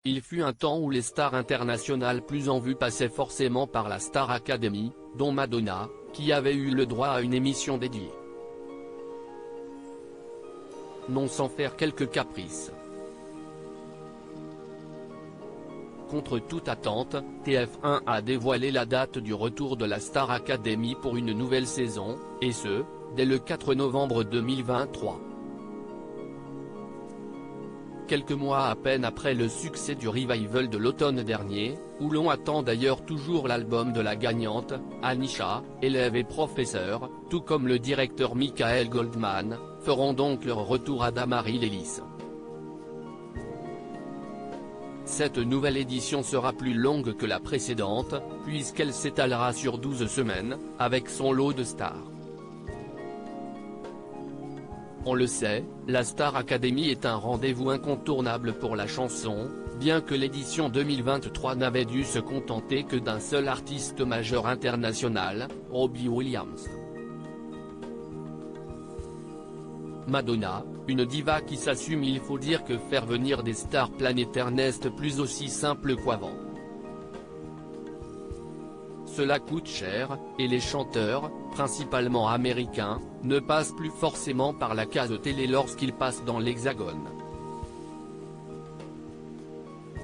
Il fut un temps où les stars internationales plus en vue passaient forcément par la Star Academy, dont Madonna, qui avait eu le droit à une émission dédiée. Non sans faire quelques caprices. Contre toute attente, TF1 a dévoilé la date du retour de la Star Academy pour une nouvelle saison, et ce, dès le 4 novembre 2023. Quelques mois à peine après le succès du revival de l'automne dernier, où l'on attend d'ailleurs toujours l'album de la gagnante, Anisha, élève et professeur, tout comme le directeur Michael Goldman, feront donc leur retour à Damaris-Lellis. Cette nouvelle édition sera plus longue que la précédente, puisqu'elle s'étalera sur 12 semaines, avec son lot de stars. On le sait, la Star Academy est un rendez-vous incontournable pour la chanson, bien que l'édition 2023 n'avait dû se contenter que d'un seul artiste majeur international, Robbie Williams. Madonna, une diva qui s'assume. Il faut dire que faire venir des stars planétaires n'est plus aussi simple qu'avant. Cela coûte cher, et les chanteurs, principalement américains, ne passent plus forcément par la case télé lorsqu'ils passent dans l'Hexagone.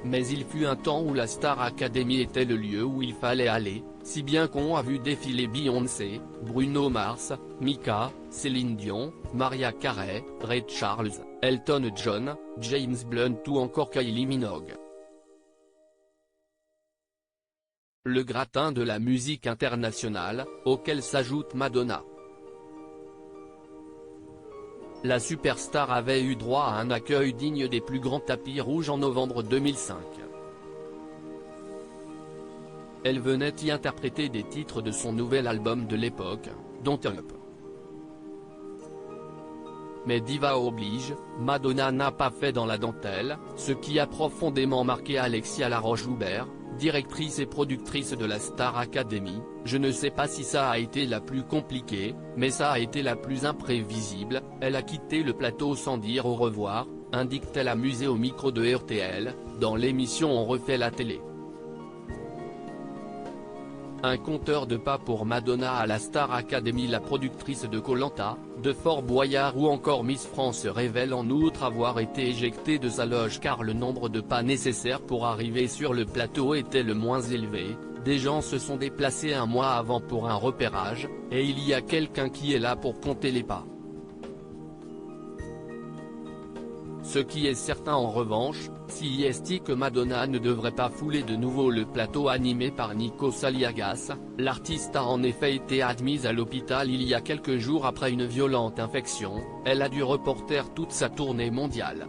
Mais il fut un temps où la Star Academy était le lieu où il fallait aller, si bien qu'on a vu défiler Beyoncé, Bruno Mars, Mika, Céline Dion, Mariah Carey, Ray Charles, Elton John, James Blunt ou encore Kylie Minogue. Le gratin de la musique internationale, auquel s'ajoute Madonna. La superstar avait eu droit à un accueil digne des plus grands tapis rouges en novembre 2005. Elle venait y interpréter des titres de son nouvel album de l'époque, dont Up. Mais diva oblige, Madonna n'a pas fait dans la dentelle, ce qui a profondément marqué Alexia Laroche-Joubert, directrice et productrice de la Star Academy. Je ne sais pas si ça a été la plus compliquée, mais ça a été la plus imprévisible. Elle a quitté le plateau sans dire au revoir, indique-t-elle amusée au micro de RTL, dans l'émission On refait la télé. Un conteur de pas pour Madonna à la Star Academy. La productrice de Koh-Lanta, de Fort Boyard ou encore Miss France révèle en outre avoir été éjectée de sa loge car le nombre de pas nécessaires pour arriver sur le plateau était le moins élevé. Des gens se sont déplacés un mois avant pour un repérage, et il y a quelqu'un qui est là pour compter les pas. Ce qui est certain en revanche, c'est que Madonna ne devrait pas fouler de nouveau le plateau animé par Nico Saliagas. L'artiste a en effet été admise à l'hôpital il y a quelques jours après une violente infection. Elle a dû reporter toute sa tournée mondiale.